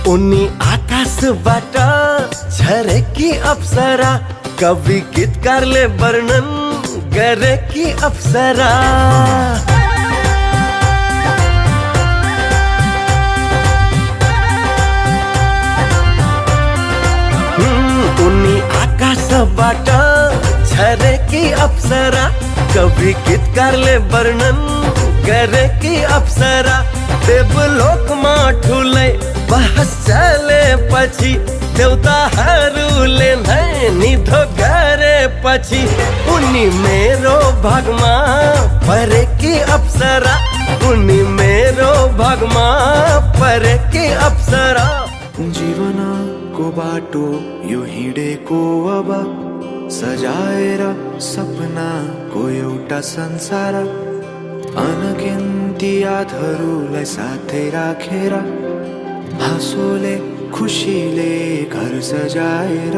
उनी आकाशबाट झरेकी अप्सरा, कवि गीतकारले वर्णन गरेकी अप्सरा। उनी आकाशबाट झरेकी अप्सरा, कवि गीतकारले वर्णन गरेकी अप्सरा। देवलोकमा ठुलै बहस चलेपछि, देवताहरूले नै निधो गरेपछि, उनी मेरो भागमा परेकी अप्सरा, उनी मेरो भागमा परेकी अप्सरा। जीवनको बाटो यो हिँडेको अब, सजाएर सपनाको एउटा संसार, अनगिन्ती यादहरूलाई साथै राखेर, हाँसोले खुसीले घर सजाएर।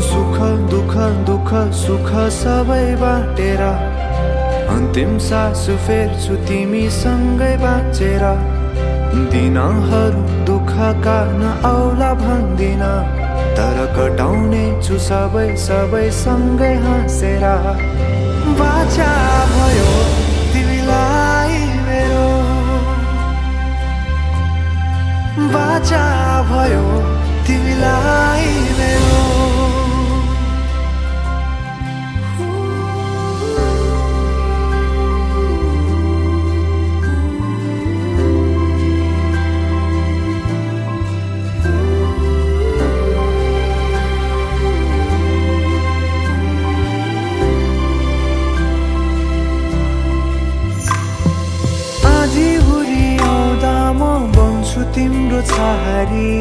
सुख दुःख दुःख सुख सबै बाटेर, अन्तिम सास फेर्छु तिमीसँगै बाँचेर। दिनहरू दुःखका नआउला भन्दिन, तर कटाउने छु सबै सबै सँगै हाँसेर। बाचा भयो तिमीलाई मेरो, बाचा भयो तिमीलाई मेरो। तिम्रो छहारी,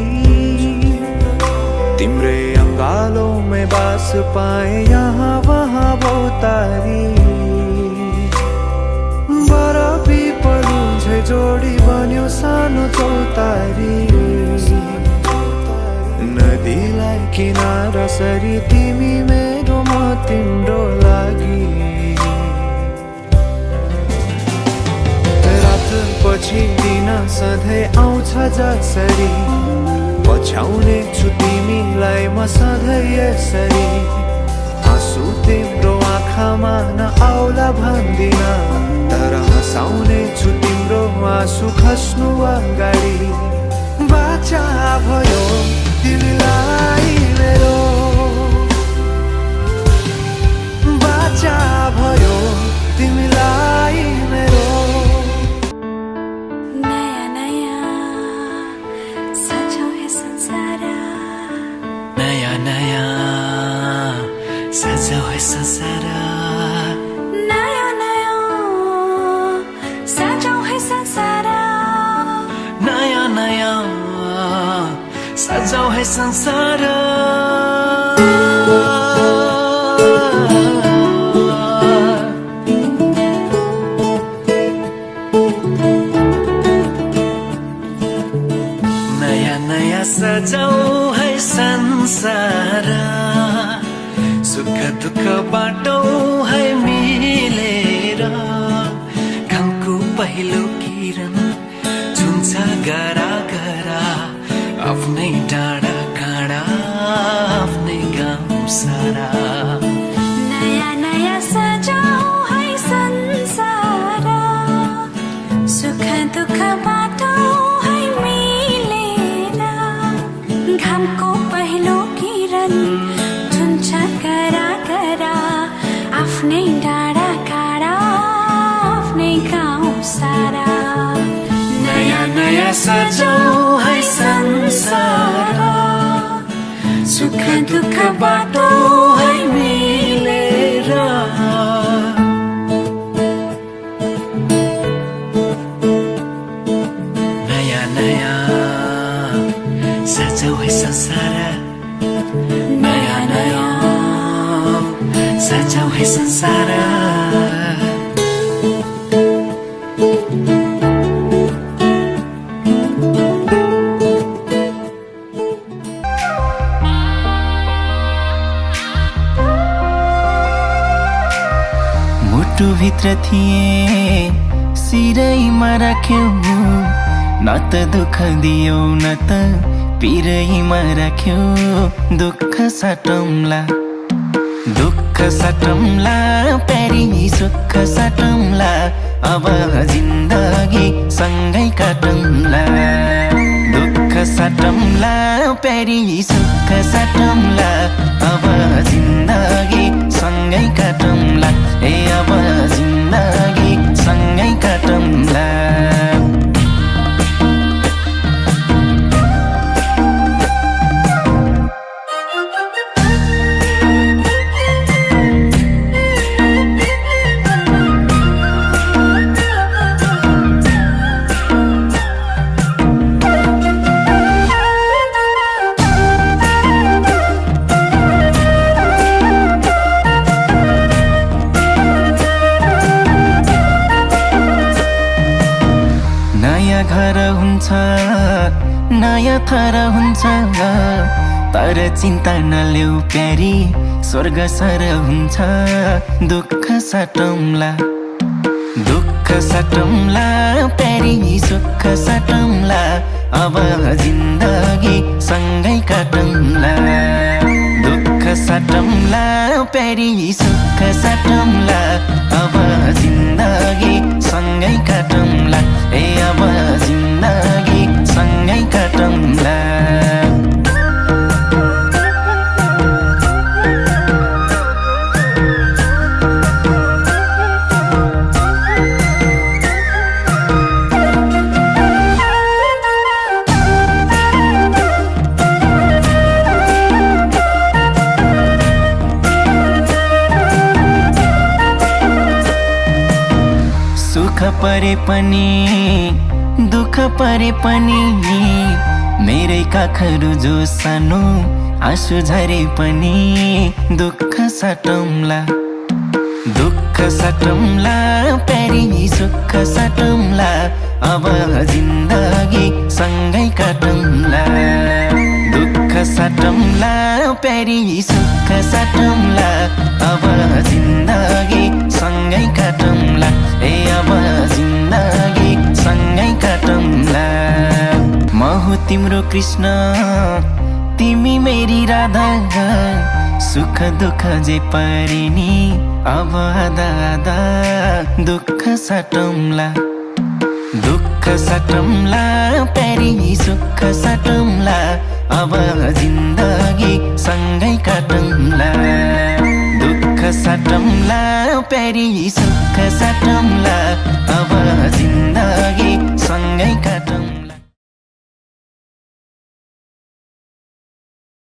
तिम्रै अङ्गालोमै बास पाए यहाँ वहाँ बहुतारी। बर पिपलु झै जोडी बन्यो सानो चौतारी, नदीलाई किनारा सरी तिमी मेरो म तिम्रो लागि। पछि दिन सधैँ आउँछ जसरी, पछ्याउने छु तिमीलाई म सधैँ यसरी। आँसु तिम्रो आँखामा नआउला भन्दिन, तर हँसाउने छु तिम्रो आँसु खस्नु अगाडि। बाचा भयो तिमीलाई मेरो, बाचा भयो तिमीलाई मेरो। सजाऊ है संसार, नयाँ नयाँ सजाऊ है संसार, नयाँ नयाँ सजाऊ है संसार। नयाँ नयाँ सजाऊ है संसार, सुख दुःख बाटौँ है मिलेर। घामको पहिलो किरण छुन्छ गरा गरा, आफ्नै डाँडा काँडा आफ्नै गाउँ सारा। नयाँ नयाँ सजाऊ है संसार, सुख दुःख बाटौँ है मिलेर। घामको पहिलो किरण छुन्छ गरा गरा, आफ्नै डाँडा काँडा आफ्नै गाउँ सारा। नयाँ नयाँ सजाऊ है संसार, सुख दुःख बाटौँ है मिलेर। नयाँ नयाँ सजाऊ है संसार, नयाँ नयाँ सजाऊ है संसार। थिए सिरैमा राख्यौ न त दुःख दियौ न त पिरैमा राख्यौ दुःख साटौँला दुःख साटौँला प्यारी सुख साटौँला अब जिन्दगी सँगै काटौँला दुःख साटौँला प्यारी सुख साटौँला अब जिन्दगी सँगै काटौँला ए अब जिन्दगी सँगै काटौँला घर हुन्छ नयाँ थर हुन्छ तर चिन्ता नलेऊ प्यारी स्वर्ग सर हुन्छ दुःख साटौँला दुःख साटौँला प्यारी सुख साटौँला अब जिन्दगी सँगै काटौँला दुःख साटौँला प्यारी सुख साटौँला अब जिन्दगी सँगै काटौँला ए अब जिन्दगी सँगै काटौँला सुख परे पनि दुःख परे पनि मेरै काखहरू जो सानो आँसु झरे पनि दुःख साटौँला दुःख साटौँला प्यारी सुख साटौँला अब जिन्दगी सँगै काटौँला दुःख साटौँला प्यारी सुख साटौँला अब जिन्दगी सँगै काटौँला ए अब जिन्दगी सँगै काटौँला म हो तिम्रो कृष्ण तिमी मेरी राधा सुख दुःख जे परे नि अब आधा आधा दुःख साटौँला दुःख साटौँला प्यारी सुख साटौँला अब जिन्दगी सँगै काटौँला दुःख साटौँला प्यारी सुख साटौँला अब जिन्दगी